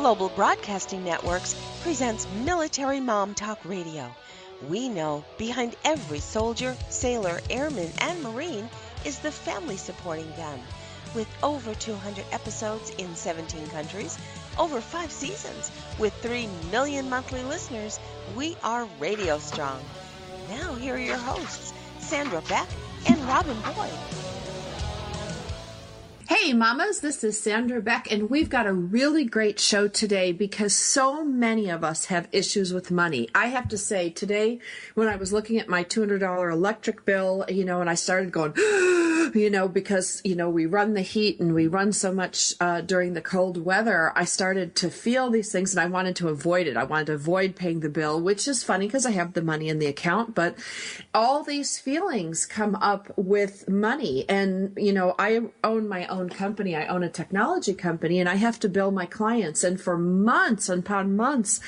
Global Broadcasting Networks presents Military Mom Talk Radio. We know behind every soldier, sailor, airman, and Marine is the family supporting them. With over 200 episodes in 17 countries, over 5 seasons, with 3 million monthly listeners, we are radio strong. Now here are your hosts, Sandra, Beck, and Robin Boyd. Hey mamas, this is Sandra Beck, and we've got a really great show today because so many of us have issues with money. I have to say, today when I was looking at my $200 electric bill, and I started going, because, we run the heat and we run so much during the cold weather, I started to feel these things and I wanted to avoid it. I wanted to avoid paying the bill, which is funny because I have the money in the account, but all these feelings come up with money. And, I own my own company. I own a technology company and I have to bill my clients. And for months upon months,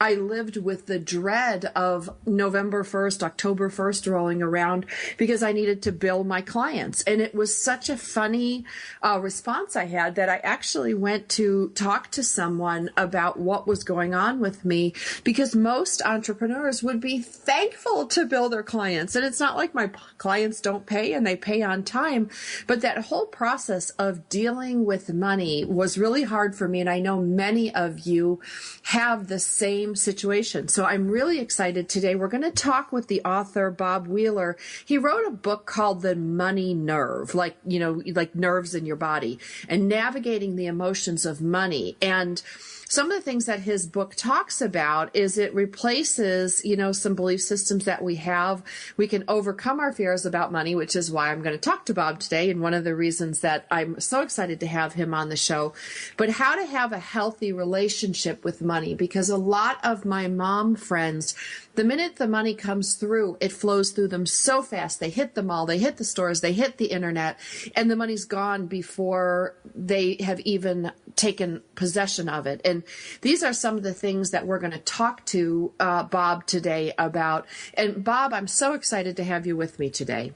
I lived with the dread of November 1st, October 1st rolling around because I needed to bill my clients. And it was such a funny response I had that I actually went to talk to someone about what was going on with me, because most entrepreneurs would be thankful to bill their clients. And it's not like my clients don't pay and they pay on time, but that whole process of dealing with money was really hard for me. And I know many of you have the same situation. So I'm really excited today. We're going to talk with the author, Bob Wheeler. He wrote a book called The Money Nerve, like nerves in your body, and navigating the emotions of money. And some of the things that his book talks about is it replaces, some belief systems that we have. We can overcome our fears about money, which is why I'm going to talk to Bob today. And one of the reasons that I'm so excited to have him on the show, but how to have a healthy relationship with money, because a lot of my mom friends, the minute the money comes through, it flows through them so fast. They hit the mall, they hit the stores, they hit the internet, and the money's gone before they have even taken possession of it. And these are some of the things that we're going to talk to Bob today about. And Bob, I'm so excited to have you with me today.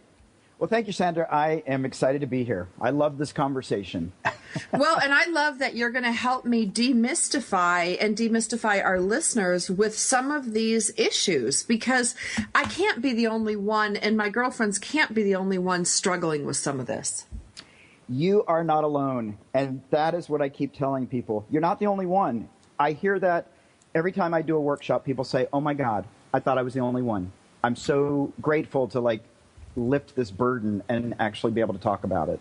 Well, thank you, Sandra. I am excited to be here. I love this conversation. Well, and I love that you're going to help me demystify our listeners with some of these issues, because I can't be the only one, and my girlfriends can't be the only ones struggling with some of this. You are not alone, and that is what I keep telling people. You're not the only one. I hear that every time I do a workshop. People say, oh my God, I thought I was the only one. I'm so grateful to lift this burden and actually be able to talk about it.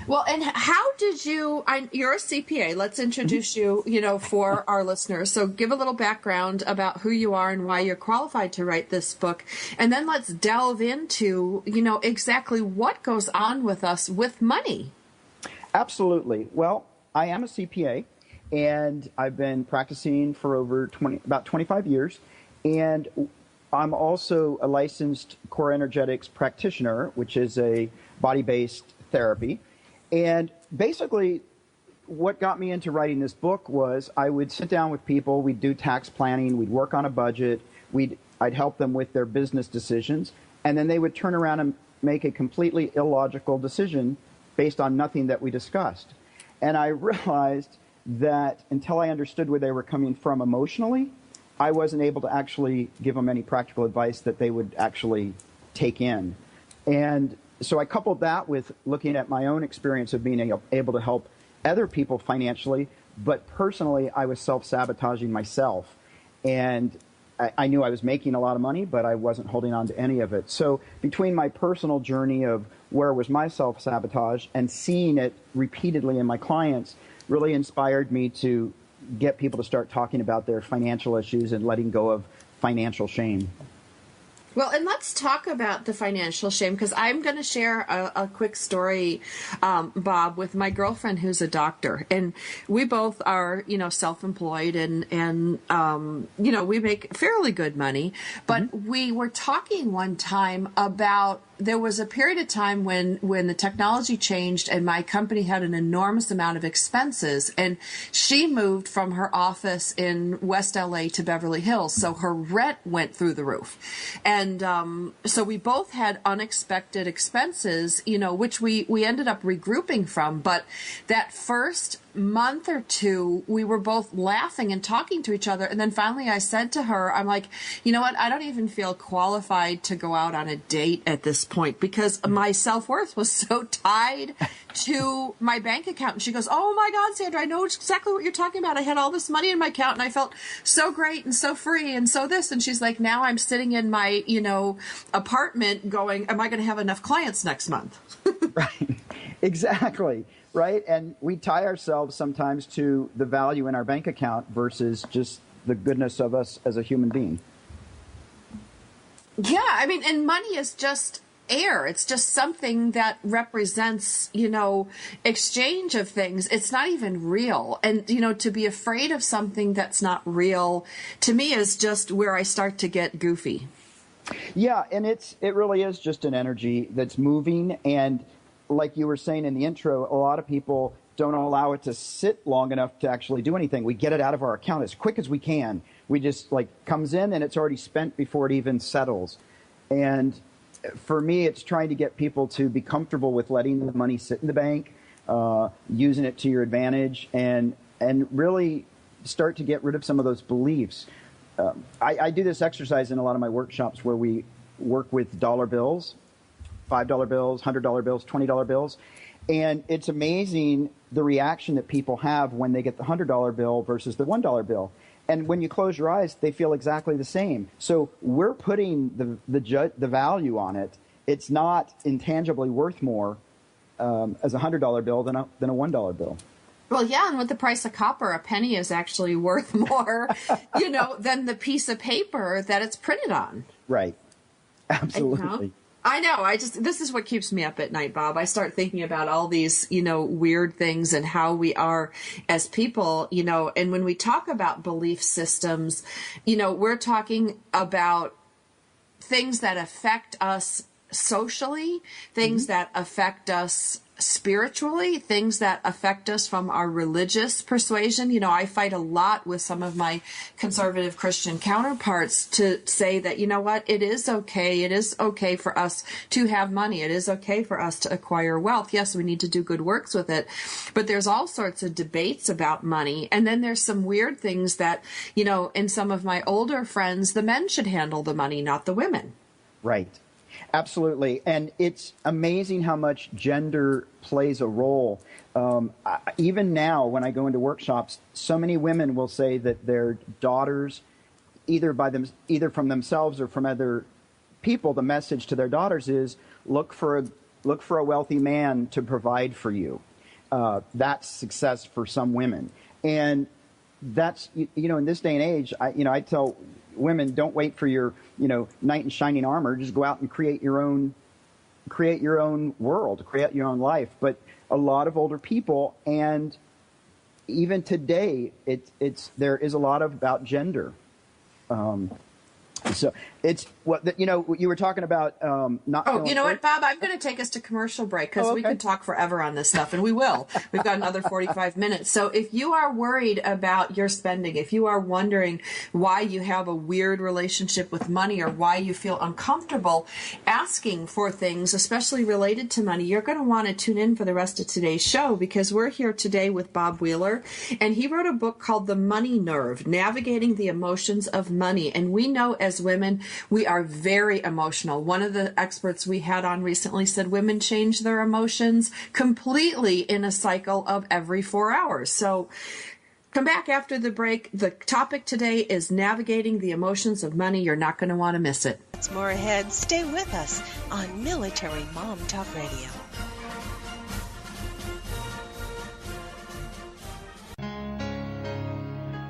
Well, and how did you're a CPA. Let's introduce you, for our listeners. So give a little background about who you are and why you're qualified to write this book. And then let's delve into, exactly what goes on with us with money. Absolutely. Well, I am a CPA, and I've been practicing for about 25 years. And I'm also a licensed core energetics practitioner, which is a body-based therapy. And basically, what got me into writing this book was I would sit down with people, we'd do tax planning, we'd work on a budget, I'd help them with their business decisions, and then they would turn around and make a completely illogical decision based on nothing that we discussed. And I realized that until I understood where they were coming from emotionally, I wasn't able to actually give them any practical advice that they would actually take in. And so I coupled that with looking at my own experience of being able to help other people financially, but personally I was self-sabotaging myself. And I knew I was making a lot of money, but I wasn't holding on to any of it. So between my personal journey of where was my self-sabotage and seeing it repeatedly in my clients really inspired me to get people to start talking about their financial issues and letting go of financial shame. Well, and let's talk about the financial shame, because I'm going to share a quick story, Bob, with my girlfriend who's a doctor. And we both are, self-employed and we make fairly good money. But we were talking one time about there was a period of time when the technology changed and my company had an enormous amount of expenses. And she moved from her office in West LA to Beverly Hills. So her rent went through the roof. And so we both had unexpected expenses, which we ended up regrouping from. But that first month or two, we were both laughing and talking to each other. And then finally I said to her, I'm like, you know what? I don't even feel qualified to go out on a date at this point because my self-worth was so tied to my bank account. And she goes, oh my God, Sandra, I know exactly what you're talking about. I had all this money in my account and I felt so great and so free and so this. And she's like, now I'm sitting in my, apartment going, am I going to have enough clients next month? Right. Exactly. Right. And we tie ourselves sometimes to the value in our bank account versus just the goodness of us as a human being. Yeah. I mean, and money is just air. It's just something that represents, exchange of things. It's not even real. And, to be afraid of something that's not real to me is just where I start to get goofy. Yeah. And it really is just an energy that's moving. And like you were saying in the intro, a lot of people don't allow it to sit long enough to actually do anything. We get it out of our account as quick as we can. We just comes in and it's already spent before it even settles. And for me, it's trying to get people to be comfortable with letting the money sit in the bank, using it to your advantage, and really start to get rid of some of those beliefs. I do this exercise in a lot of my workshops where we work with dollar bills, $5 bills, $100 bills, $20 bills. And it's amazing the reaction that people have when they get the $100 bill versus the $1 bill. And when you close your eyes, they feel exactly the same. So we're putting the value on it. It's not intangibly worth more as a $100 bill than a $1 bill. Well, yeah, and with the price of copper, a penny is actually worth more, than the piece of paper that it's printed on. Right. Absolutely. I know. This is what keeps me up at night, Bob. I start thinking about all these, weird things and how we are as people, and when we talk about belief systems, we're talking about things that affect us socially, things that affect us spiritually, things that affect us from our religious persuasion. I fight a lot with some of my conservative Christian counterparts to say that, it is okay. It is okay for us to have money. It is okay for us to acquire wealth. Yes, we need to do good works with it, but there's all sorts of debates about money. And then there's some weird things that, in some of my older friends, the men should handle the money, not the women. Right. Absolutely. And it's amazing how much gender plays a role. Even now, when I go into workshops, so many women will say that their daughters, either from themselves or from other people, the message to their daughters is, look for a wealthy man to provide for you. That's success for some women. And that's, in this day and age, I tell women, don't wait for your, knight in shining armor. Just go out and create your own world, create your own life. But a lot of older people, and even today, there is a lot about gender. So it's you were talking about not. Oh, you know what, Bob? I'm going to take us to commercial break because we could talk forever on this stuff, and we will. We've got another 45 minutes. So if you are worried about your spending, if you are wondering why you have a weird relationship with money or why you feel uncomfortable asking for things, especially related to money, you're going to want to tune in for the rest of today's show because we're here today with Bob Wheeler, and he wrote a book called The Money Nerve: Navigating the Emotions of Money. And we know as women, we are very emotional. One of the experts we had on recently said women change their emotions completely in a cycle of every 4 hours. So come back after the break. The topic today is navigating the emotions of money. You're not going to want to miss it. It's more ahead. Stay with us on Military Mom Talk Radio.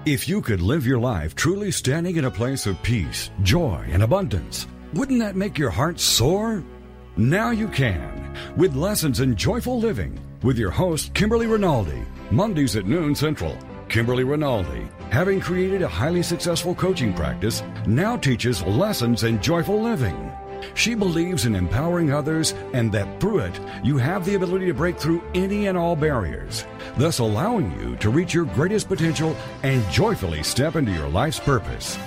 If you could live your life truly standing in a place of peace, joy, and abundance, wouldn't that make your heart soar? Now you can, with Lessons in Joyful Living, with your host, Kimberly Rinaldi, Mondays at noon Central. Kimberly Rinaldi, having created a highly successful coaching practice, now teaches Lessons in Joyful Living. She believes in empowering others and that through it, you have the ability to break through any and all barriers, thus allowing you to reach your greatest potential and joyfully step into your life's purpose.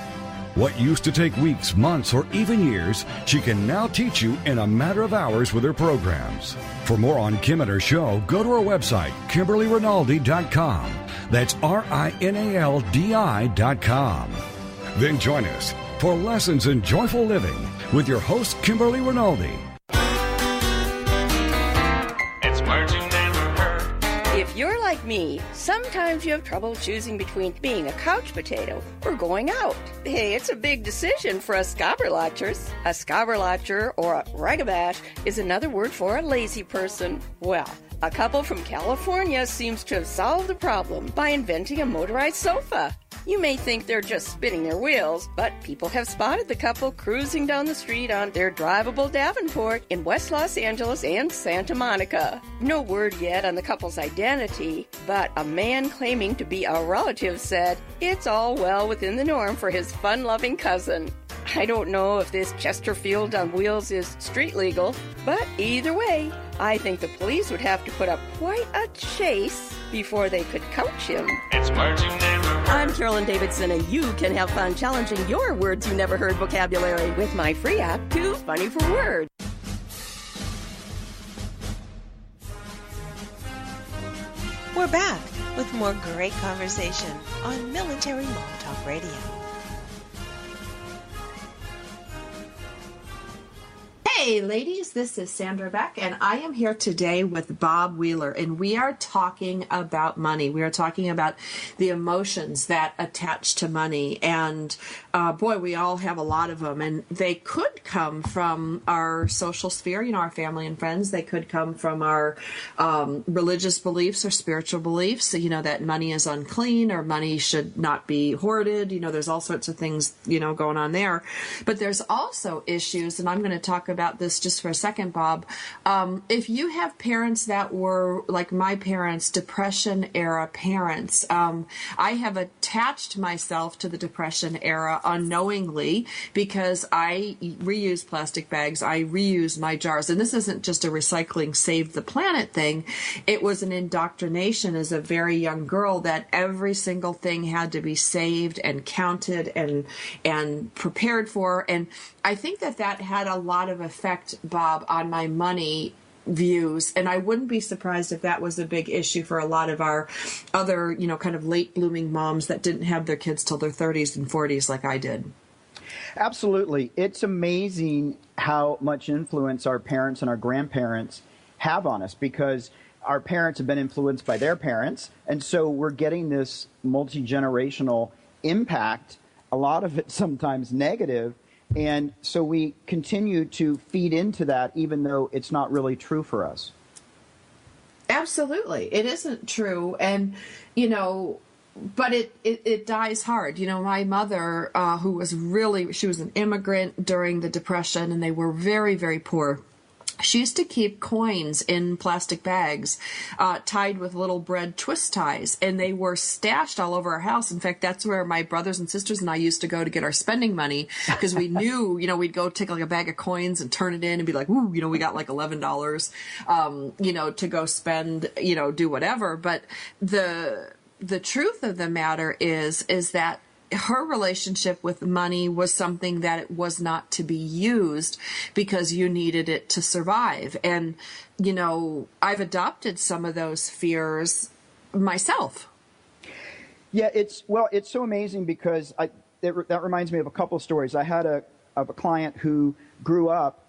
What used to take weeks, months, or even years, she can now teach you in a matter of hours with her programs. For more on Kim and her show, go to her website, KimberlyRinaldi.com. That's RINALDI.com. Then join us for Lessons in Joyful Living with your host, Kimberly Rinaldi. It's words you never heard. If you're like me, sometimes you have trouble choosing between being a couch potato or going out. Hey, it's a big decision for us Scabberlatchers. A Scabberlatcher or a ragabash is another word for a lazy person. Well, a couple from California seems to have solved the problem by inventing a motorized sofa. You may think they're just spinning their wheels, but people have spotted the couple cruising down the street on their drivable Davenport in West Los Angeles and Santa Monica. No word yet on the couple's identity, but a man claiming to be a relative said it's all well within the norm for his fun-loving cousin. I don't know if this Chesterfield on wheels is street legal, but either way, I think the police would have to put up quite a chase before they could couch him. It's words you never heard. I'm Carolyn Davidson, and you can have fun challenging your words you never heard vocabulary with my free app, Too Funny for Words. We're back with more great conversation on Military Mom Talk Radio. Hey ladies, this is Sandra Beck, and I am here today with Bob Wheeler, and we are talking about money. We are talking about the emotions that attach to money, and boy, we all have a lot of them, and they could come from our social sphere, our family and friends. They could come from our religious beliefs or spiritual beliefs, that money is unclean or money should not be hoarded. There's all sorts of things, going on there. But there's also issues, and I'm going to talk about this just for a second, Bob. If you have parents that were like my parents, Depression era parents, I have attached myself to the Depression era unknowingly because I reuse plastic bags, I reuse my jars, and this isn't just a recycling save the planet thing. It was an indoctrination as a very young girl that every single thing had to be saved and counted and prepared for, and I think that had a lot of effect, Bob, on my money views, and I wouldn't be surprised if that was a big issue for a lot of our other, kind of late blooming moms that didn't have their kids till their 30s and 40s like I did. Absolutely. It's amazing how much influence our parents and our grandparents have on us, because our parents have been influenced by their parents, and so we're getting this multi-generational impact, a lot of it sometimes negative. And so we continue to feed into that, even though it's not really true for us. Absolutely. It isn't true. And, but it dies hard. My mother, she was an immigrant during the Depression, and they were very, very poor. She used to keep coins in plastic bags tied with little bread twist ties, and they were stashed all over our house. In fact, that's where my brothers and sisters and I used to go to get our spending money, because we knew, we'd go take like a bag of coins and turn it in and be like, ooh, we got like $11, to go spend, do whatever. But the truth of the matter is that her relationship with money was something that it was not to be used because you needed it to survive. And, I've adopted some of those fears myself. Yeah, it's so amazing because that reminds me of a couple of stories. I had a client who grew up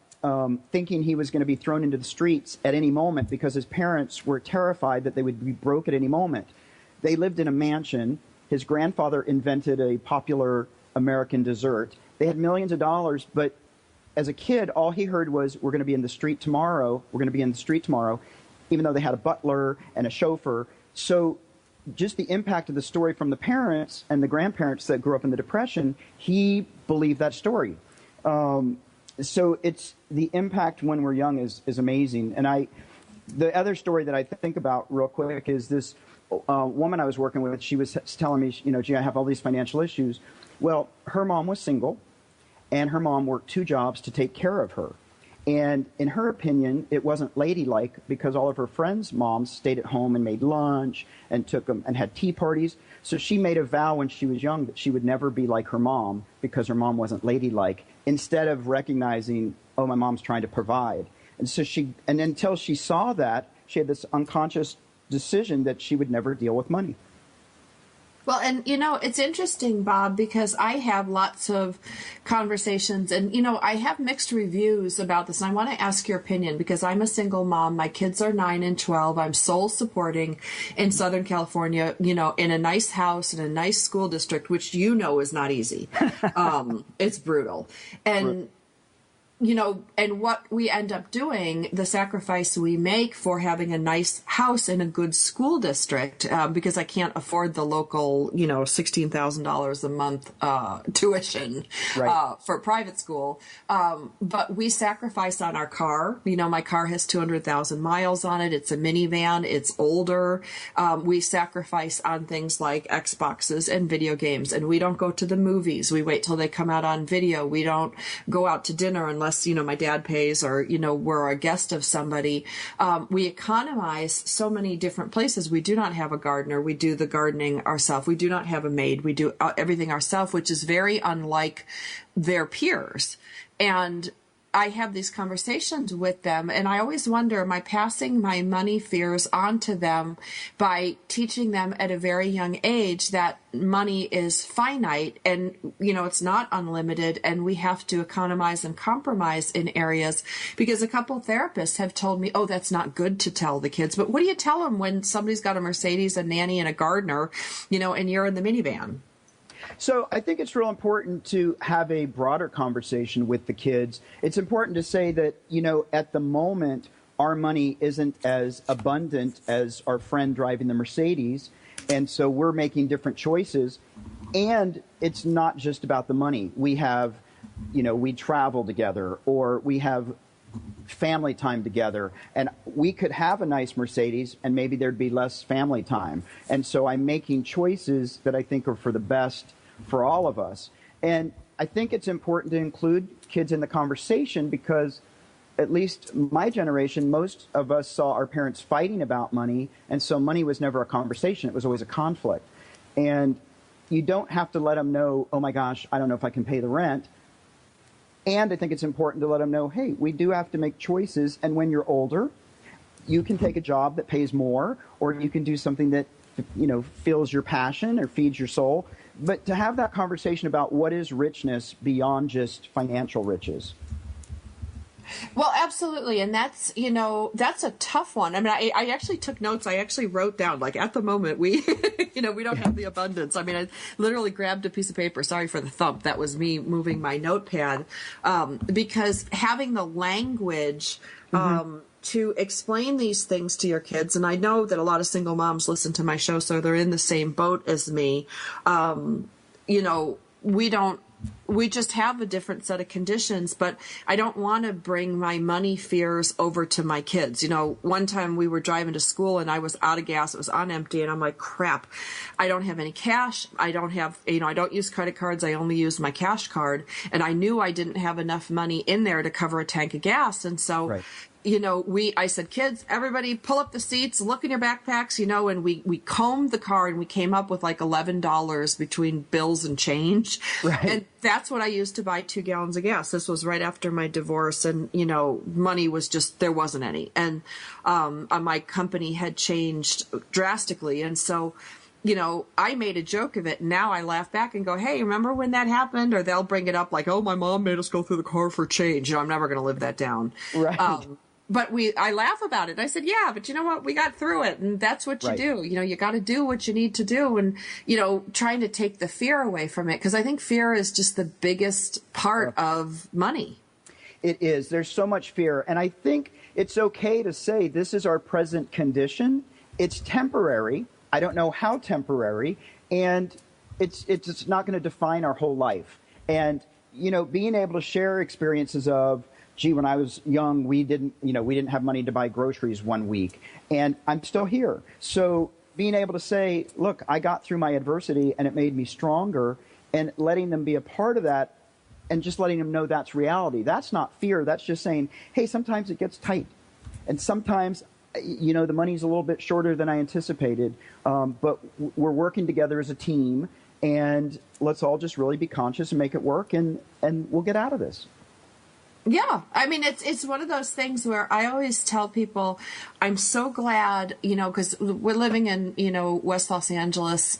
thinking he was going to be thrown into the streets at any moment because his parents were terrified that they would be broke at any moment. They lived in a mansion. His grandfather invented a popular American dessert. They had millions of dollars, but as a kid, all he heard was, we're going to be in the street tomorrow. We're going to be in the street tomorrow, even though they had a butler and a chauffeur. So just the impact of the story from the parents and the grandparents that grew up in the Depression, he believed that story. So it's the impact when we're young is amazing. And the other story that I think about real quick is this woman I was working with. She was telling me, gee, I have all these financial issues. Well, her mom was single, and her mom worked 2 jobs to take care of her. And in her opinion, it wasn't ladylike because all of her friends' moms stayed at home and made lunch and took them and had tea parties. So she made a vow when she was young that she would never be like her mom because her mom wasn't ladylike, instead of recognizing, oh, my mom's trying to provide. And so and until she saw that, she had this unconscious decision that she would never deal with money. Well, and, it's interesting, Bob, because I have lots of conversations and, I have mixed reviews about this. And I want to ask your opinion because I'm a single mom. My kids are 9 and 12. I'm sole supporting in Southern California, in a nice house, in a nice school district, which is not easy. It's brutal. And and what we end up doing, the sacrifice we make for having a nice house in a good school district, because I can't afford the local, $16,000 a month tuition for private school. But we sacrifice on our car. My car has 200,000 miles on it. It's a minivan. It's older. We sacrifice on things like Xboxes and video games, and we don't go to the movies. We wait till they come out on video. We don't go out to dinner unless my dad pays or, we're a guest of somebody. We economize so many different places. We do not have a gardener. We do the gardening ourselves. We do not have a maid. We do everything ourselves, which is very unlike their peers. And I have these conversations with them, and I always wonder, am I passing my money fears onto them by teaching them at a very young age that money is finite and, it's not unlimited, and we have to economize and compromise in areas? Because a couple of therapists have told me, oh, that's not good to tell the kids. But what do you tell them when somebody's got a Mercedes, a nanny, and a gardener, and you're in the minivan? So I think it's real important to have a broader conversation with the kids. It's important to say that, at the moment, our money isn't as abundant as our friend driving the Mercedes. And so we're making different choices. And it's not just about the money. We have, we travel together, or we have family time together, and we could have a nice Mercedes and maybe there'd be less family time. And so I'm making choices that I think are for the best for all of us. And I think it's important to include kids in the conversation because, at least my generation, most of us saw our parents fighting about money, and so money was never a conversation. It was always a conflict. And you don't have to let them know, oh my gosh, I don't know if I can pay the rent. And I think it's important to let them know, hey, we do have to make choices, and when you're older, you can take a job that pays more, or you can do something that, fills your passion or feeds your soul. But to have that conversation about what is richness beyond just financial riches. Well, absolutely. And that's, that's a tough one. I mean, I actually took notes. I actually wrote down, like, at the moment, we, we don't have the abundance. I mean, I literally grabbed a piece of paper. Sorry for the thump. That was me moving my notepad. Because having the language, to explain these things to your kids, and I know that a lot of single moms listen to my show, so they're in the same boat as me. We just have a different set of conditions, but I don't want to bring my money fears over to my kids. One time we were driving to school and I was out of gas. It was on empty. And I'm like, crap, I don't have any cash. I don't have, I don't use credit cards. I only use my cash card. And I knew I didn't have enough money in there to cover a tank of gas. And so, I said, kids, everybody pull up the seats, look in your backpacks, and we combed the car and we came up with like $11 between bills and change. Right. And that's what I used to buy 2 gallons of gas. This was right after my divorce, and, money was just, there wasn't any. And my company had changed drastically. And so, I made a joke of it. Now I laugh back and go, hey, remember when that happened? Or they'll bring it up like, oh, my mom made us go through the car for change. I'm never going to live that down. Right. But I laugh about it. I said, yeah, but you know what? We got through it. And that's what you do. You got to do what you need to do. And, trying to take the fear away from it. Because I think fear is just the biggest part of money. It is. There's so much fear. And I think it's okay to say this is our present condition. It's temporary. I don't know how temporary. And it's not going to define our whole life. And, being able to share experiences of, gee, when I was young, we didn't have money to buy groceries one week, and I'm still here. So being able to say, look, I got through my adversity and it made me stronger, and letting them be a part of that and just letting them know that's reality. That's not fear. That's just saying, hey, sometimes it gets tight. And sometimes, the money's a little bit shorter than I anticipated, but we're working together as a team, and let's all just really be conscious and make it work, and we'll get out of this. Yeah, I mean, it's one of those things where I always tell people, I'm so glad, because we're living in, West Los Angeles,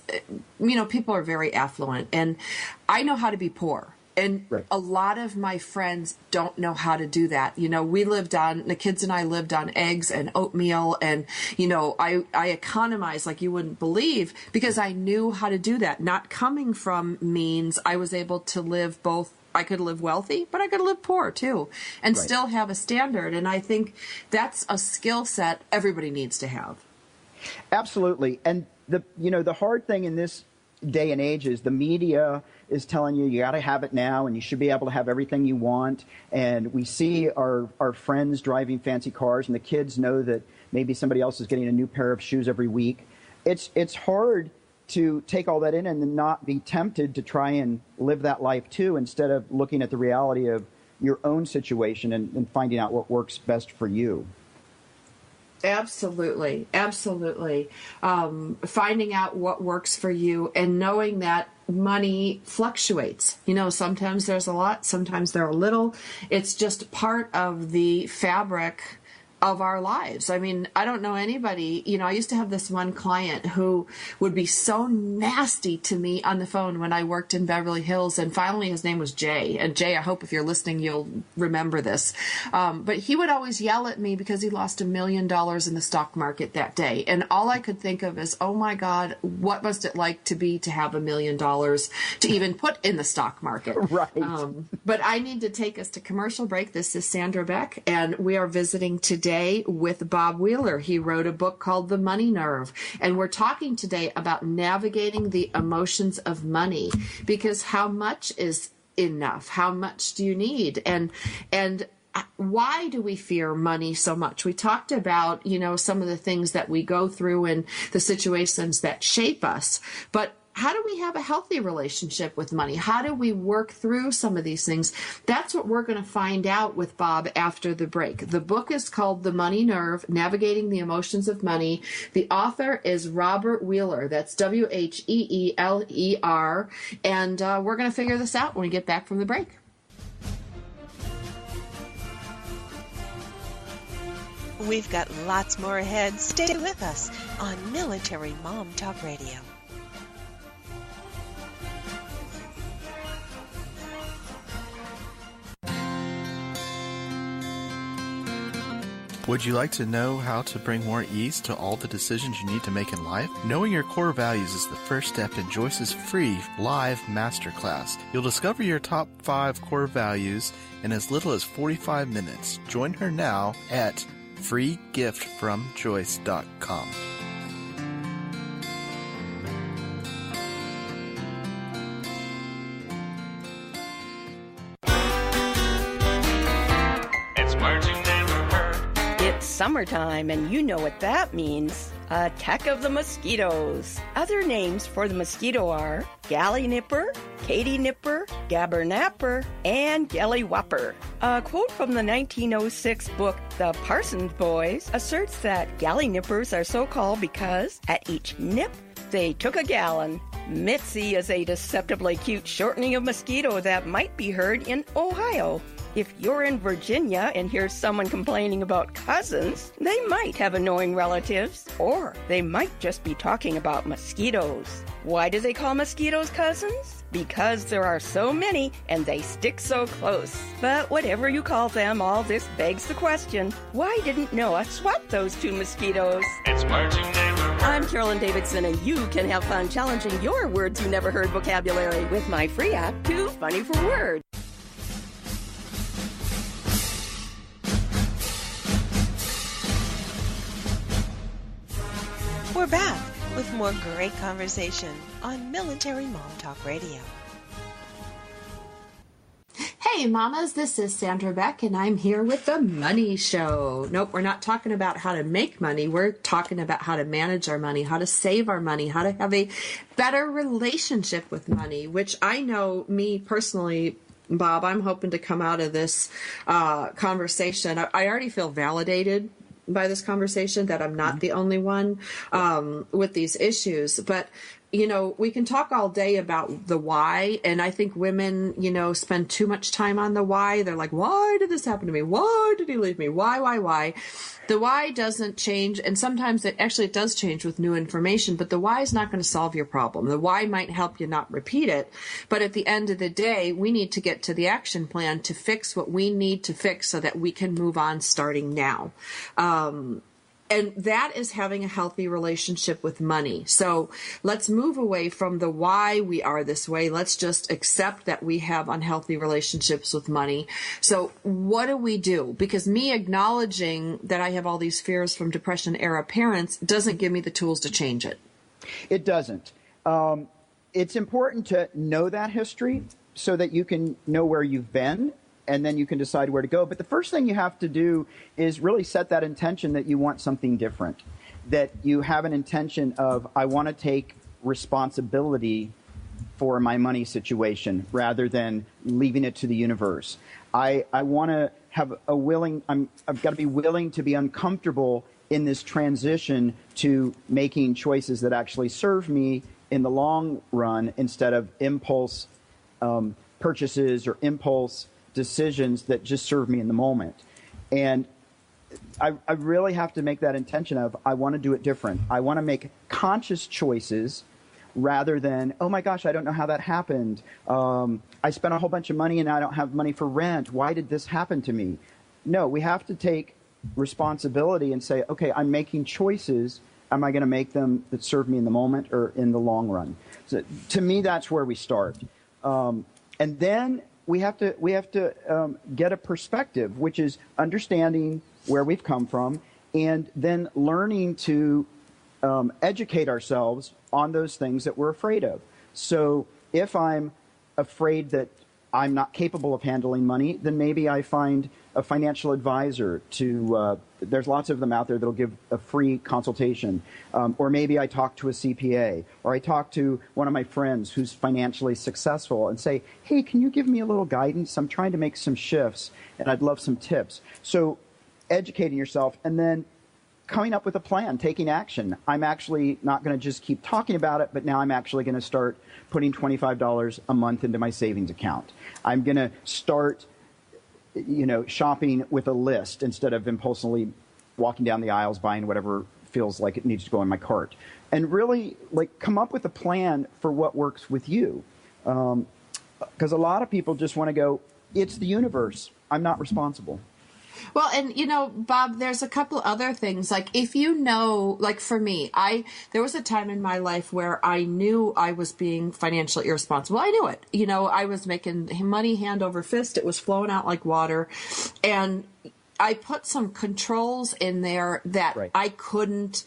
people are very affluent, and I know how to be poor. And right. A lot of my friends don't know how to do that. The kids and I lived on eggs and oatmeal, and, I economized like you wouldn't believe because I knew how to do that. Not coming from means, I was able to live both. I could live wealthy, but I could live poor too, and right. still have a standard. And I think that's a skill set everybody needs to have. Absolutely. And the hard thing in this day and age is the media is telling you got to have it now, and you should be able to have everything you want. And we see our friends driving fancy cars, and the kids know that maybe somebody else is getting a new pair of shoes every week. It's hard to take all that in and then not be tempted to try and live that life too, instead of looking at the reality of your own situation and finding out what works best for you. Absolutely. Absolutely. Finding out what works for you and knowing that money fluctuates. Sometimes there's a lot, sometimes there are little. It's just part of the fabric of our lives. I mean, I don't know anybody, I used to have this one client who would be so nasty to me on the phone when I worked in Beverly Hills, and finally his name was Jay. And Jay, I hope if you're listening, you'll remember this. But he would always yell at me because he lost $1 million in the stock market that day. And all I could think of is, oh my God, what must it like to have $1 million to even put in the stock market? Right. But I need to take us to commercial break. This is Sandra Beck, and we are visiting today with Bob Wheeler. He wrote a book called The Money Nerve, and we're talking today about navigating the emotions of money, because how much is enough? How much do you need? And why do we fear money so much? We talked about, some of the things that we go through and the situations that shape us, but how do we have a healthy relationship with money? How do we work through some of these things? That's what we're going to find out with Bob after the break. The book is called The Money Nerve, Navigating the Emotions of Money. The author is Robert Wheeler. That's Wheeler. And we're going to figure this out when we get back from the break. We've got lots more ahead. Stay with us on Military Mom Talk Radio. Would you like to know how to bring more ease to all the decisions you need to make in life? Knowing your core values is the first step in Joyce's free live masterclass. You'll discover your top 5 core values in as little as 45 minutes. Join her now at freegiftfromjoyce.com. It's words you never heard. It's summertime, and you know what that means. Attack of the mosquitoes. Other names for the mosquito are galley nipper, Katy nipper, gabber napper, and gelly whopper. A quote from the 1906 book The Parsons Boys asserts that galley nippers are so called because at each nip they took a gallon. Mitzi is a deceptively cute shortening of mosquito that might be heard in Ohio. If you're in Virginia and hear someone complaining about cousins, they might have annoying relatives, or they might just be talking about mosquitoes. Why do they call mosquitoes cousins? Because there are so many and they stick so close. But whatever you call them, all this begs the question, why didn't Noah swap those 2 mosquitoes? It's words you never heard. I'm Carolyn Davidson, and you can have fun challenging your words you never heard vocabulary with my free app, Too Funny for Words. We're back with more great conversation on Military Mom Talk Radio. Hey, mamas, this is Sandra Beck, and I'm here with The Money Show. Nope, we're not talking about how to make money. We're talking about how to manage our money, how to save our money, how to have a better relationship with money, which I know me personally, Bob, I'm hoping to come out of this conversation. I already feel validated by this conversation that I'm not the only one with these issues. But, you know, we can talk all day about the why. And I think women, you know, spend too much time on the why. They're like, why did this happen to me? Why did he leave me? Why? The why doesn't change. And sometimes it does change with new information, but the why is not going to solve your problem. The why might help you not repeat it. But at the end of the day, we need to get to the action plan to fix what we need to fix so that we can move on starting now. And that is having a healthy relationship with money. So let's move away from the why we are this way. Let's just accept that we have unhealthy relationships with money. So what do we do? Because me acknowledging that I have all these fears from Depression era parents doesn't give me the tools to change it. It doesn't. It's important to know that history so that you can know where you've been, and then you can decide where to go. But the first thing you have to do is really set that intention that you want something different, that you have an intention of, I want to take responsibility for my money situation rather than leaving it to the universe. I want to have I've got to be willing to be uncomfortable in this transition to making choices that actually serve me in the long run instead of impulse purchases or impulse decisions that just serve me in the moment. And I really have to make that intention of, I want to do it different. I want to make conscious choices rather than, oh my gosh, I don't know how that happened. I spent a whole bunch of money and I don't have money for rent. Why did this happen to me? No, we have to take responsibility and say, okay, I'm making choices. Am I going to make them that serve me in the moment or in the long run? So to me, that's where we start. And then we have to get a perspective, which is understanding where we've come from, and then learning to educate ourselves on those things that we're afraid of. So if I'm afraid that I'm not capable of handling money, then maybe I find a financial advisor to, there's lots of them out there that'll give a free consultation. Or maybe I talk to a CPA, or I talk to one of my friends who's financially successful and say, hey, can you give me a little guidance? I'm trying to make some shifts and I'd love some tips. So educating yourself and then coming up with a plan, taking action. I'm actually not going to just keep talking about it, but now I'm actually going to start putting $25 a month into my savings account. I'm going to start, shopping with a list instead of impulsively walking down the aisles buying whatever feels like it needs to go in my cart. And really, come up with a plan for what works with you. Because a lot of people just want to go, it's the universe. I'm not responsible. Well, and Bob, there's a couple other things. If for me, there was a time in my life where I knew I was being financially irresponsible. I knew it. I was making money hand over fist. It was flowing out like water. And I put some controls in there that right. I couldn't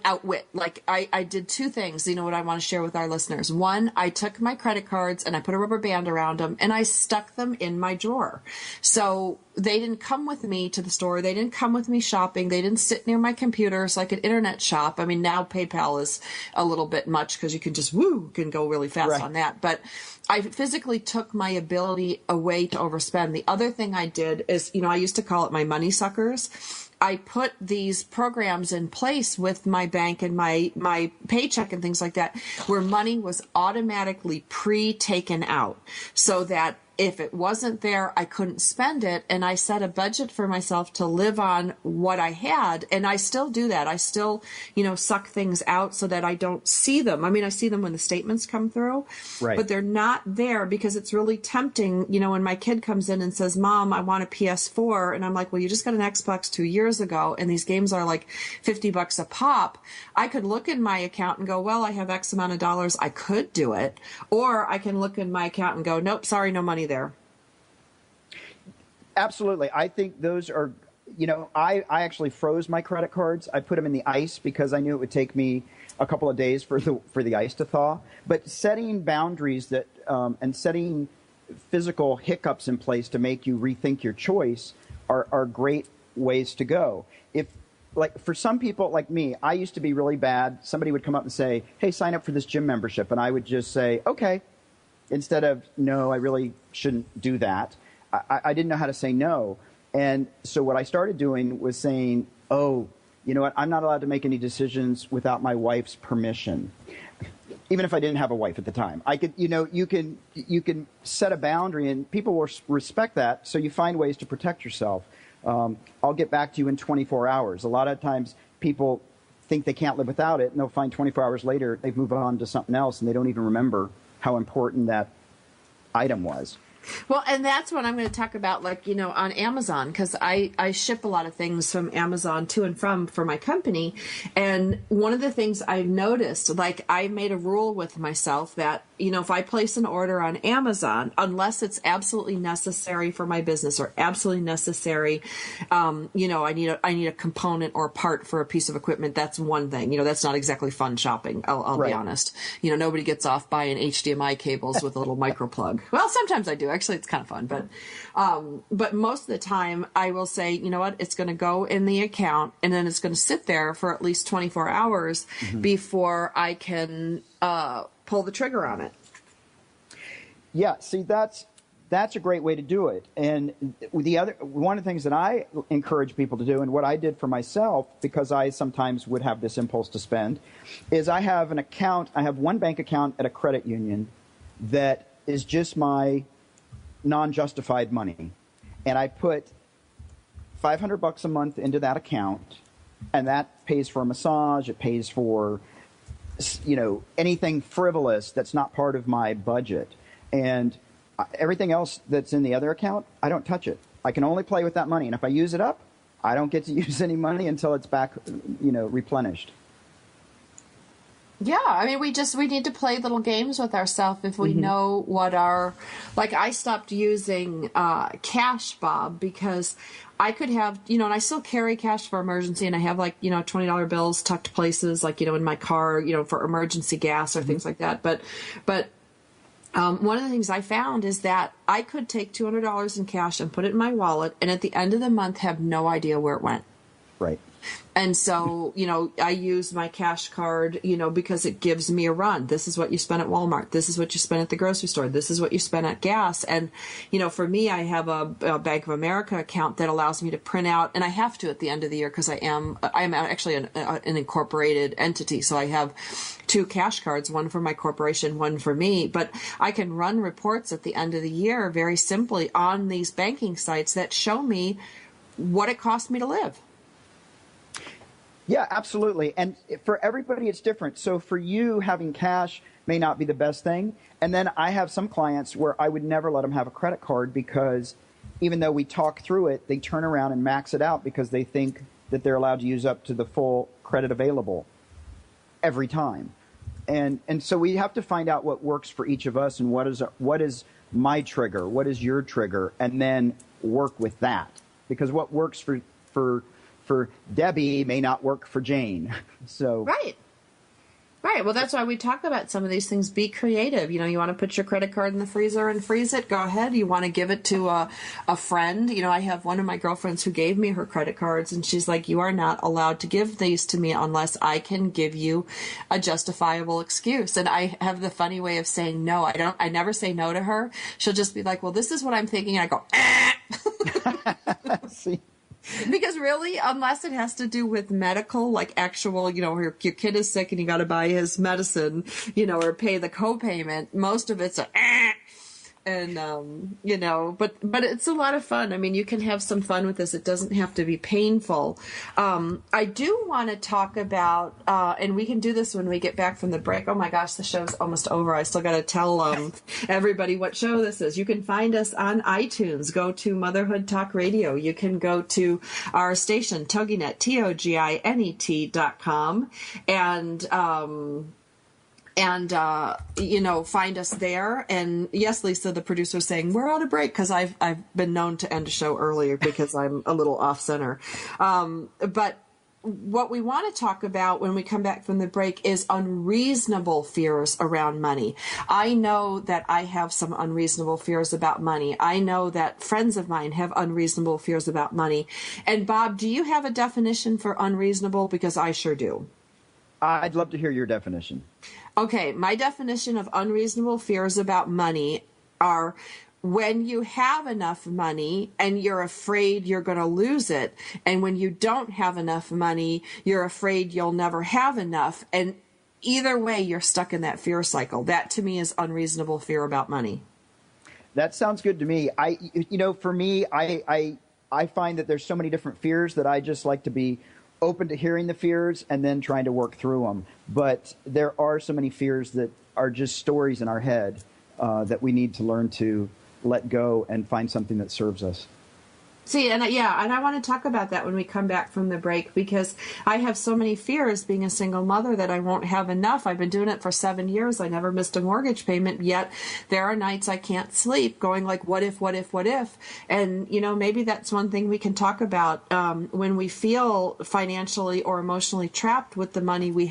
outwit. I did two things, what I want to share with our listeners. One, I took my credit cards and I put a rubber band around them and I stuck them in my drawer. So they didn't come with me to the store. They didn't come with me shopping. They didn't sit near my computer so I could internet shop. I mean, now PayPal is a little bit much because you can just can go really fast right. on that. But I physically took my ability away to overspend. The other thing I did is, I used to call it my money suckers. I put these programs in place with my bank and my paycheck and things like that, where money was automatically pre-taken out so that if it wasn't there, I couldn't spend it. And I set a budget for myself to live on what I had. And I still do that. I still, suck things out so that I don't see them. I mean, I see them when the statements come through, right. but they're not there because it's really tempting. When my kid comes in and says, Mom, I want a PS4. And I'm like, well, you just got an Xbox 2 years ago. And these games are like $50 a pop. I could look in my account and go, well, I have X amount of dollars. I could do it. Or I can look in my account and go, nope, sorry, no money there. Absolutely. I think those are, I actually froze my credit cards. I put them in the ice because I knew it would take me a couple of days for the ice to thaw. But setting boundaries that and setting physical hiccups in place to make you rethink your choice are great ways to go. If for some people like me, I used to be really bad. Somebody would come up and say, hey, sign up for this gym membership. And I would just say, okay. instead of, no, I really shouldn't do that. I didn't know how to say no. And so what I started doing was saying, oh, you know what, I'm not allowed to make any decisions without my wife's permission. Even if I didn't have a wife at the time, I could, you can set a boundary and people will respect that. So you find ways to protect yourself. I'll get back to you in 24 hours. A lot of times people think they can't live without it, and they'll find 24 hours later they've moved on to something else and they don't even remember how important that item was. Well, and that's what I'm going to talk about, like, on Amazon, because I ship a lot of things from Amazon to and from for my company. And one of the things I've noticed, like, I made a rule with myself that, if I place an order on Amazon, unless it's absolutely necessary for my business or absolutely necessary, I need a component or a part for a piece of equipment, that's one thing. That's not exactly fun shopping. I'll be honest. Nobody gets off buying HDMI cables with a little micro plug. Well, sometimes I do. Actually, it's kind of fun, but most of the time I will say, you know what, it's going to go in the account and then it's going to sit there for at least 24 hours before I can pull the trigger on it. Yeah, see, that's a great way to do it. And one of the things that I encourage people to do, and what I did for myself, because I sometimes would have this impulse to spend, is I have one bank account at a credit union that is just my non-justified money, and I put $500 a month into that account, and that pays for a massage. It pays for anything frivolous that's not part of my budget, and everything else that's in the other account, I don't touch it. I can only play with that money, and if I use it up, I don't get to use any money until it's back, replenished. Yeah, I mean, we need to play little games with ourselves if we know what I stopped using cash, Bob, because I could have, and I still carry cash for emergency, and I have $20 bills tucked places, in my car, for emergency gas or things like that. But one of the things I found is that I could take $200 in cash and put it in my wallet, and at the end of the month have no idea where it went. Right. And so, I use my cash card, because it gives me a run. This is what you spend at Walmart. This is what you spend at the grocery store. This is what you spend at gas. And, for me, I have a Bank of America account that allows me to print out, and I have to at the end of the year because I am actually an incorporated entity. So I have 2 cash cards, one for my corporation, one for me. But I can run reports at the end of the year very simply on these banking sites that show me what it cost me to live. Yeah, absolutely. And for everybody, it's different. So for you, having cash may not be the best thing. And then I have some clients where I would never let them have a credit card because even though we talk through it, they turn around and max it out because they think that they're allowed to use up to the full credit available every time. And so we have to find out what works for each of us and what is my trigger, what is your trigger, and then work with that. Because what works for Debbie may not work for Jane. So Right. Well, that's why we talk about some of these things. Be creative. You want to put your credit card in the freezer and freeze it? Go ahead. You want to give it to a friend? I have one of my girlfriends who gave me her credit cards, and she's like, you are not allowed to give these to me unless I can give you a justifiable excuse. And I have the funny way of saying no. I never say no to her. She'll just be like, well, this is what I'm thinking. And I go, See? Because really, unless it has to do with medical, like actual, your kid is sick and you got to buy his medicine, or pay the copayment, most of it's and, but it's a lot of fun. I mean, you can have some fun with this. It doesn't have to be painful. I do want to talk about, and we can do this when we get back from the break. Oh my gosh, the show's almost over. I still got to tell everybody what show this is. You can find us on iTunes. Go to Motherhood Talk Radio. You can go to our station, TogiNet, TogiNet.com, and find us there. And yes, Lisa, the producer, is saying we're on a break because I've been known to end a show earlier because I'm a little off center. But what we want to talk about when we come back from the break is unreasonable fears around money. I know that I have some unreasonable fears about money. I know that friends of mine have unreasonable fears about money. And Bob, do you have a definition for unreasonable? Because I sure do. I'd love to hear your definition. Okay, my definition of unreasonable fears about money are when you have enough money and you're afraid you're going to lose it, and when you don't have enough money, you're afraid you'll never have enough, and either way, you're stuck in that fear cycle. That, to me, is unreasonable fear about money. That sounds good to me. For me, I find that there's so many different fears that I just like to be open to hearing the fears and then trying to work through them. But there are so many fears that are just stories in our head that we need to learn to let go and find something that serves us. See, and I want to talk about that when we come back from the break, because I have so many fears being a single mother that I won't have enough. I've been doing it for 7 years. I never missed a mortgage payment, yet there are nights I can't sleep going like, what if, what if, what if? And, maybe that's one thing we can talk about when we feel financially or emotionally trapped with the money we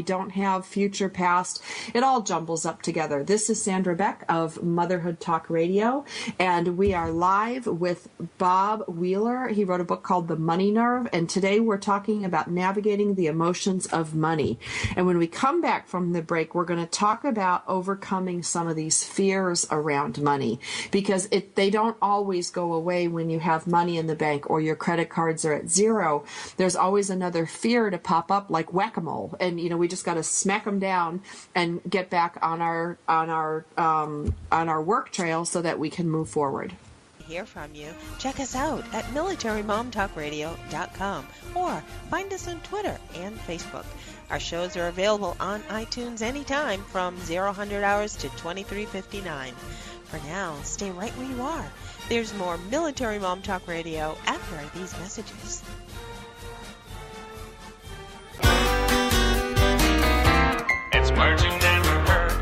don't have, future, past. It all jumbles up together. This is Sandra Beck of Motherhood Talk Radio, and we are live with Bob Wheeler. He wrote a book called The Money Nerve, and today we're talking about navigating the emotions of money. And when we come back from the break, we're going to talk about overcoming some of these fears around money, because they don't always go away when you have money in the bank or your credit cards are at zero. There's always another fear to pop up, like whack-a-mole, and we just got to smack them down and get back on our work trail so that we can move forward. Hear from you. Check us out at militarymomtalkradio.com or find us on Twitter and Facebook. Our shows are available on iTunes anytime from 0-100 hours to 23:59. For now, stay right where you are. There's more Military Mom Talk Radio after these messages. It's words you never heard.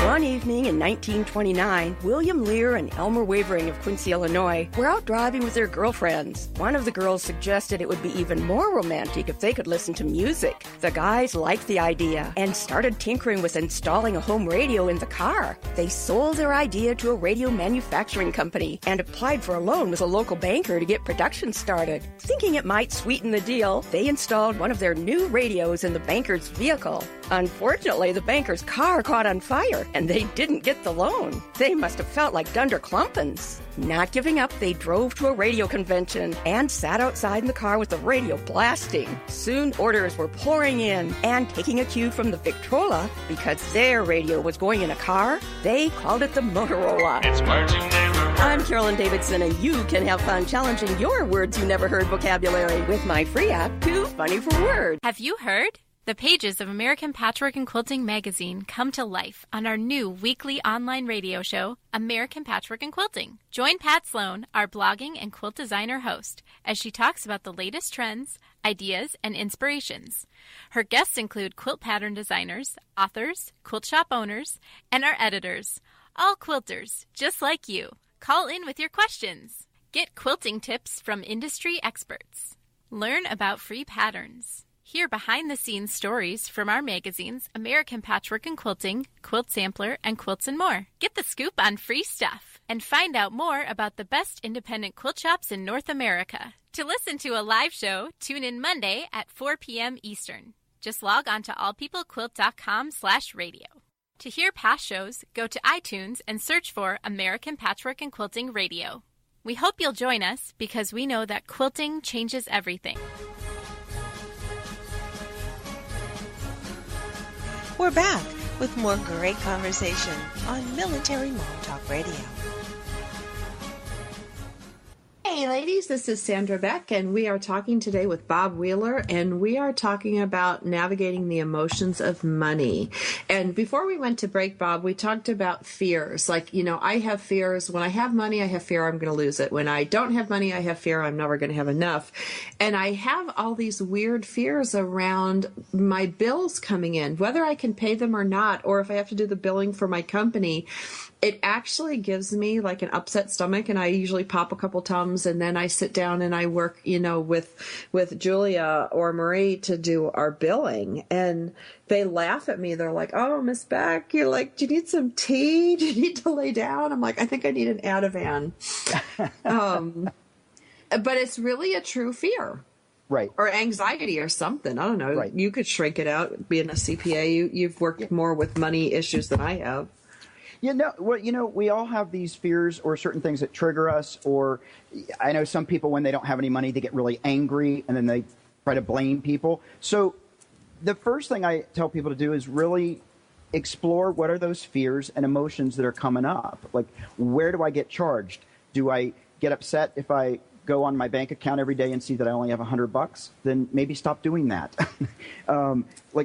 One evening in 1929, William Lear and Elmer Wavering of Quincy, Illinois, were out driving with their girlfriends. One of the girls suggested it would be even more romantic if they could listen to music. The guys liked the idea and started tinkering with installing a home radio in the car. They sold their idea to a radio manufacturing company and applied for a loan with a local banker to get production started. Thinking it might sweeten the deal, they installed one of their new radios in the banker's vehicle. Unfortunately, the banker's car caught on fire, and they didn't get the loan. They must have felt like Dunder Clumpins. Not giving up, they drove to a radio convention and sat outside in the car with the radio blasting. Soon orders were pouring in, and taking a cue from the Victrola, because their radio was going in a car, they called it the Motorola. It's words you never heard. I'm Carolyn Davidson, and you can have fun challenging your words you never heard vocabulary with my free app, Too Funny for Words. Have you heard? The pages of American Patchwork and Quilting magazine come to life on our new weekly online radio show, American Patchwork and Quilting. Join Pat Sloan, our blogging and quilt designer host, as she talks about the latest trends, ideas, and inspirations. Her guests include quilt pattern designers, authors, quilt shop owners, and our editors, all quilters, just like you. Call in with your questions. Get quilting tips from industry experts. Learn about free patterns. Hear behind-the-scenes stories from our magazines, American Patchwork and Quilting, Quilt Sampler, and Quilts and More. Get the scoop on free stuff and find out more about the best independent quilt shops in North America. To listen to a live show, tune in Monday at 4 p.m. Eastern. Just log on to allpeoplequilt.com/radio. To hear past shows, go to iTunes and search for American Patchwork and Quilting Radio. We hope you'll join us because we know that quilting changes everything. We're back with more great conversation on Military Mom Talk Radio. Hey ladies, this is Sandra Beck, and we are talking today with Bob Wheeler, and we are talking about navigating the emotions of money. And before we went to break, Bob, we talked about fears. Like, I have fears. When I have money, I have fear I'm going to lose it. When I don't have money, I have fear I'm never going to have enough. And I have all these weird fears around my bills coming in, whether I can pay them or not, or if I have to do the billing for my company. It actually gives me like an upset stomach, and I usually pop a couple Tums, and then I sit down and I work, with Julia or Marie to do our billing. And they laugh at me. They're like, "Oh, Miss Beck, you're like, do you need some tea? Do you need to lay down?" I'm like, "I think I need an Ativan." But it's really a true fear. Right. Or anxiety or something. I don't know. Right. You could shrink it out. Being a CPA, you've worked more with money issues than I have. We all have these fears or certain things that trigger us. Or I know some people, when they don't have any money, they get really angry and then they try to blame people. So the first thing I tell people to do is really explore what are those fears and emotions that are coming up. Like, where do I get charged? Do I get upset if I go on my bank account every day and see that I only have $100? Then maybe stop doing that.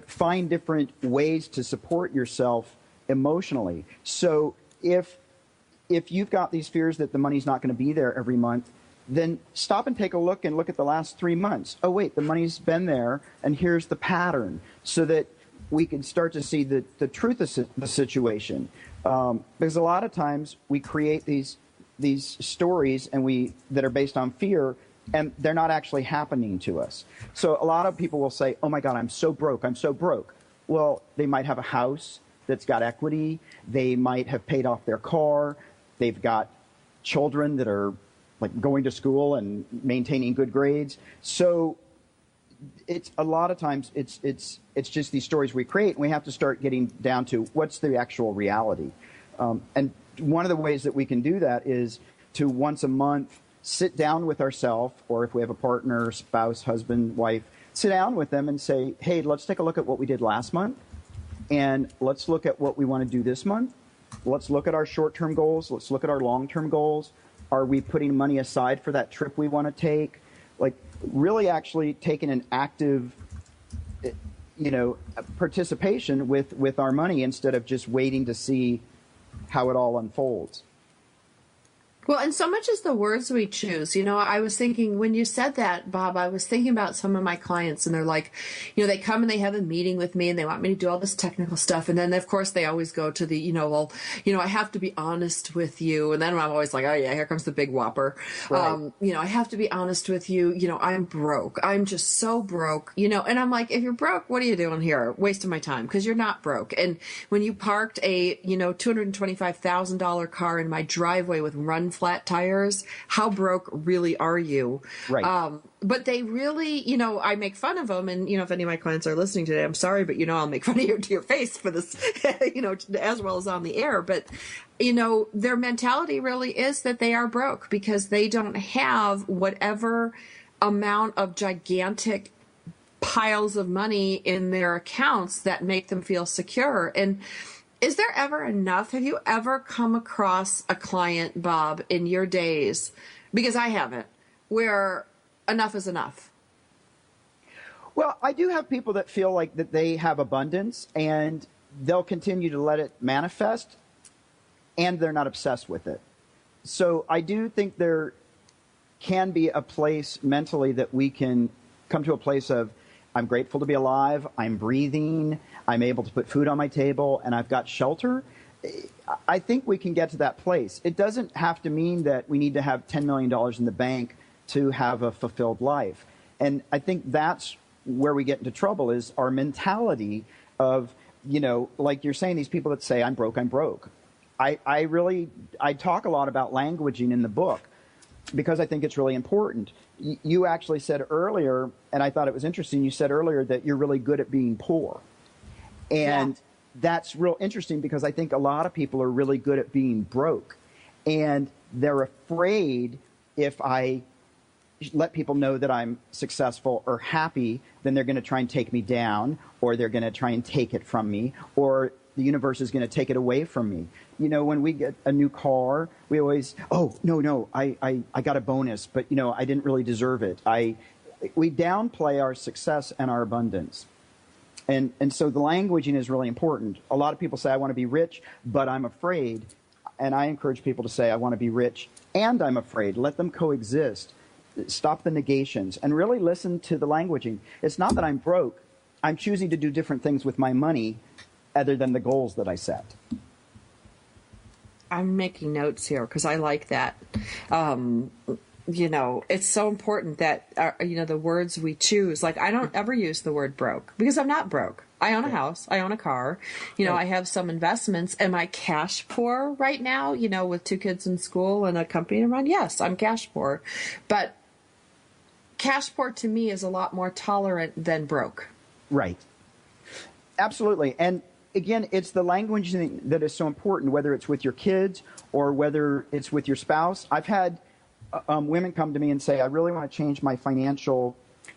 Find different ways to support yourself emotionally. So if you've got these fears that the money's not going to be there every month, then stop and take a look and look at the last 3 months. Oh, wait, the money's been there, and here's the pattern, so that we can start to see the truth of the situation. Because a lot of times we create these stories that are based on fear, and they're not actually happening to us. So a lot of people will say, oh my God, I'm so broke. Well, they might have a house that's got equity. They might have paid off their car. They've got children that are going to school and maintaining good grades. So it's a lot of times it's just these stories we create, and we have to start getting down to what's the actual reality. And one of the ways that we can do that is to once a month sit down with ourselves, or if we have a partner, spouse, husband, wife, sit down with them and say, hey, let's take a look at what we did last month, and let's look at what we want to do this month. Let's look at our short-term goals. Let's look at our long-term goals. Are we putting money aside for that trip we want to take? Really actually taking an active participation with our money, instead of just waiting to see how it all unfolds. Well, and so much is the words we choose. I was thinking, when you said that, Bob, I was thinking about some of my clients, and they're like, they come and they have a meeting with me and they want me to do all this technical stuff. And then, of course, they always go to the, I have to be honest with you. And then I'm always like, oh, yeah, here comes the big whopper. Right. I have to be honest with you. I'm broke. I'm just so broke, and I'm like, if you're broke, what are you doing here? Wasting my time, because you're not broke. And when you parked a, $225,000 car in my driveway with flat tires, how broke really are you? Right. But they really, I make fun of them, and if any of my clients are listening today, I'm sorry, but I'll make fun of you to your face for this, as well as on the air. But their mentality really is that they are broke because they don't have whatever amount of gigantic piles of money in their accounts that make them feel secure. And is there ever enough? Have you ever come across a client, Bob, in your days, because I haven't, where enough is enough? Well, I do have people that feel like that they have abundance, and they'll continue to let it manifest, and they're not obsessed with it. So I do think there can be a place mentally that we can come to a place of, I'm grateful to be alive, I'm breathing, I'm able to put food on my table, and I've got shelter. I think we can get to that place. It doesn't have to mean that we need to have $10 million in the bank to have a fulfilled life. And I think that's where we get into trouble, is our mentality of, like you're saying, these people that say, I'm broke. I talk a lot about languaging in the book, because I think it's really important. You actually said earlier, and I thought it was interesting, you said earlier that you're really good at being poor. And that's real interesting, because I think a lot of people are really good at being broke. And they're afraid, if I let people know that I'm successful or happy, then they're going to try and take me down, or they're going to try and take it from me, or the universe is going to take it away from me. When we get a new car, we always, I got a bonus, but, I didn't really deserve it. We downplay our success and our abundance. And so the languaging is really important. A lot of people say, I want to be rich, but I'm afraid. And I encourage people to say, I want to be rich and I'm afraid. Let them coexist. Stop the negations and really listen to the languaging. It's not that I'm broke. I'm choosing to do different things with my money other than the goals that I set. I'm making notes here because I like that. It's so important that, the words we choose. Like, I don't ever use the word broke because I'm not broke. I own a house. I own a car. I have some investments. Am I cash poor right now, with 2 kids in school and a company to run? Yes, I'm cash poor. But cash poor to me is a lot more tolerant than broke. Right. Absolutely. And again, it's the language that is so important, whether it's with your kids or whether it's with your spouse. I've had women come to me and say, I really want to change my financial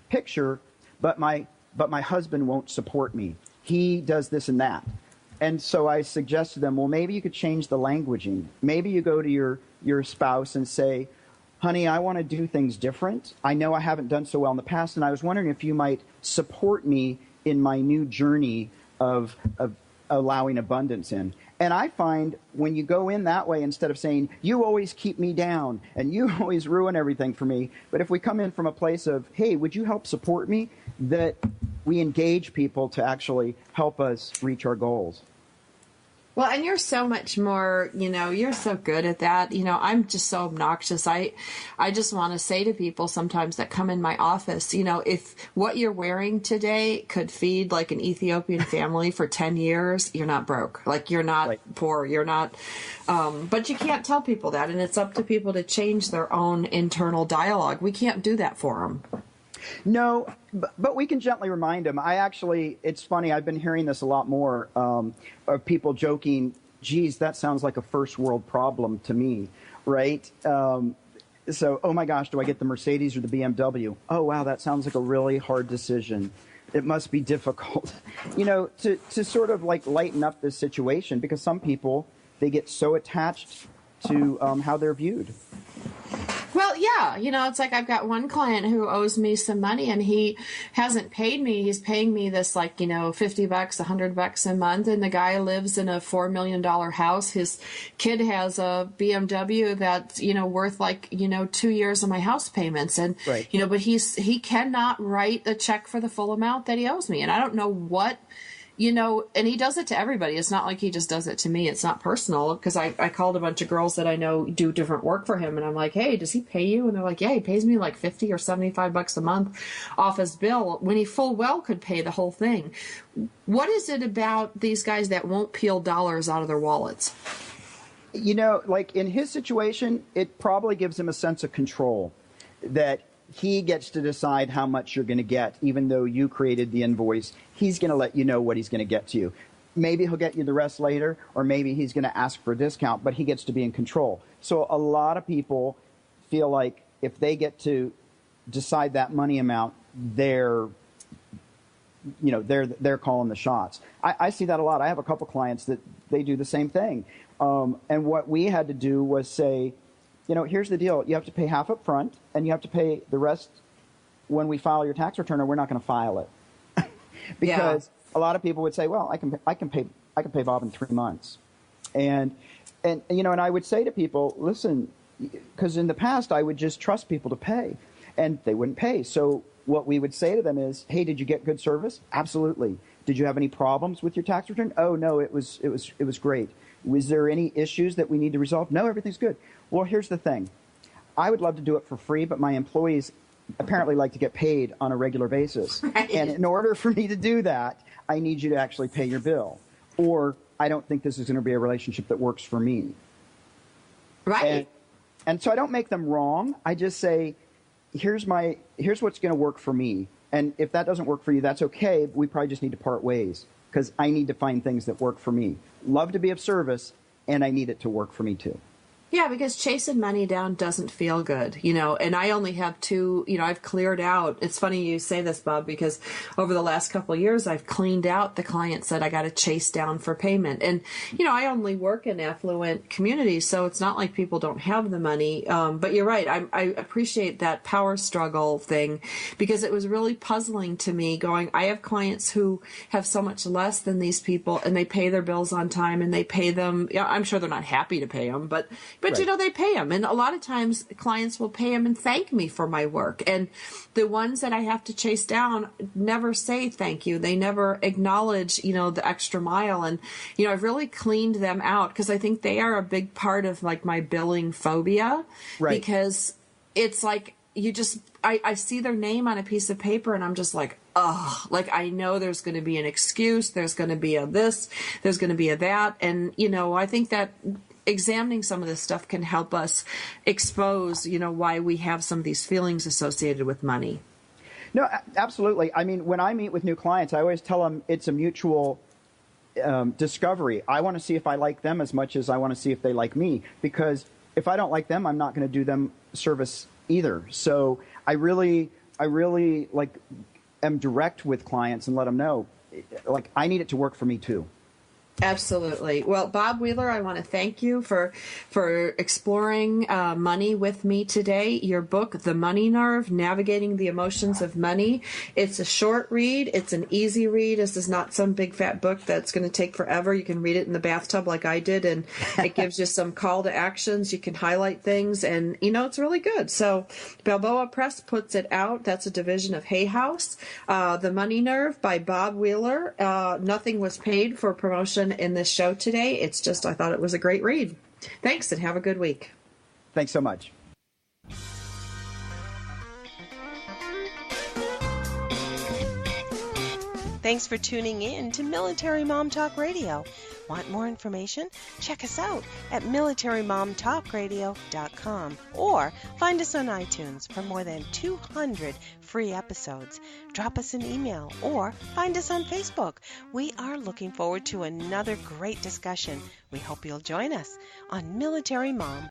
picture, but my husband won't support me. He does this and that. And so I suggest to them, well, maybe you could change the languaging. Maybe you go to your spouse and say, honey, I want to do things different. I know I haven't done so well in the past, and I was wondering if you might support me in my new journey of allowing abundance in. And I find when you go in that way, instead of saying, you always keep me down and you always ruin everything for me, but if we come in from a place of, hey, would you help support me, that we engage people to actually help us reach our goals. Well, and you're so much more, you're so good at that. I'm just so obnoxious. I just want to say to people sometimes that come in my office, if what you're wearing today could feed like an Ethiopian family for 10 years, you're not broke. Like you're not poor. You're not, but you can't tell people that. And it's up to people to change their own internal dialogue. We can't do that for them. No, but we can gently remind them. It's funny, I've been hearing this a lot more, of people joking, geez, that sounds like a first world problem to me, right? So, oh my gosh, do I get the Mercedes or the BMW? Oh, wow, that sounds like a really hard decision. It must be difficult, to sort of like lighten up this situation, because some people, they get so attached to how they're viewed. Well, yeah, it's like I've got one client who owes me some money and he hasn't paid me. He's paying me this like, $50, $100 a month. And the guy lives in a $4 million house. His kid has a BMW that's, worth like, 2 years of my house payments. And, right. But he cannot write a check for the full amount that he owes me. And I don't know what, and he does it to everybody. It's not like he just does it to me. It's not personal, because I called a bunch of girls that I know do different work for him. And I'm like, hey, does he pay you? And they're like, yeah, he pays me like $50 or $75 a month off his bill, when he full well could pay the whole thing. What is it about these guys that won't peel dollars out of their wallets? Like in his situation, it probably gives him a sense of control, that he gets to decide how much you're going to get, even though you created the invoice. He's going to let you know what he's going to get to you. Maybe he'll get you the rest later, or maybe he's going to ask for a discount, but he gets to be in control. So a lot of people feel like if they get to decide that money amount, they're calling the shots. I see that a lot. I have a couple clients that they do the same thing. And what we had to do was say, here's the deal. You have to pay half up front, and you have to pay the rest when we file your tax return, or we're not going to file it. Because a lot of people would say, well, I can pay Bob in 3 months. And I would say to people, listen, because in the past I would just trust people to pay, and they wouldn't pay. So what we would say to them is, hey, did you get good service? Absolutely. Did you have any problems with your tax return? Oh, no, it was great. Was there any issues that we need to resolve? No, everything's good. Well, here's the thing. I would love to do it for free, but my employees apparently like to get paid on a regular basis. Right. And in order for me to do that, I need you to actually pay your bill, or I don't think this is going to be a relationship that works for me. Right. And so I don't make them wrong. I just say, here's what's going to work for me. And if that doesn't work for you, that's okay. We probably just need to part ways, because I need to find things that work for me. Love to be of service, and I need it to work for me too. Yeah, because chasing money down doesn't feel good, and I only have two, I've cleared out. It's funny you say this, Bob, because over the last couple of years, I've cleaned out the clients that I got to chase down for payment. And, I only work in affluent communities, so it's not like people don't have the money. But you're right. I appreciate that power struggle thing, because it was really puzzling to me going, I have clients who have so much less than these people, and they pay their bills on time, and they pay them. I'm sure they're not happy to pay them, but right. They pay them. And a lot of times clients will pay them and thank me for my work. And the ones that I have to chase down never say thank you. They never acknowledge, the extra mile. And, I've really cleaned them out, because I think they are a big part of like my billing phobia. Right. Because it's like I see their name on a piece of paper and I'm just like, oh, like I know there's going to be an excuse. There's going to be a this, there's going to be a that. And, I think that examining some of this stuff can help us expose, why we have some of these feelings associated with money. No, absolutely. I mean, when I meet with new clients, I always tell them it's a mutual discovery. I want to see if I like them as much as I want to see if they like me, because if I don't like them, I'm not going to do them service either. So I really am direct with clients and let them know, I need it to work for me too. Absolutely. Well, Bob Wheeler, I want to thank you for exploring money with me today. Your book, The Money Nerve, Navigating the Emotions of Money. It's a short read. It's an easy read. This is not some big fat book that's going to take forever. You can read it in the bathtub like I did, and it gives you some call to actions. You can highlight things, and, it's really good. So Balboa Press puts it out. That's a division of Hay House. The Money Nerve by Bob Wheeler. Nothing was paid for promotion in this show today. It's just, I thought it was a great read. Thanks, and have a good week. Thanks so much. Thanks for tuning in to Military Mom Talk Radio. Want more information? Check us out at militarymomtalkradio.com or find us on iTunes for more than 200 free episodes. Drop us an email or find us on Facebook. We are looking forward to another great discussion. We hope you'll join us on Military Mom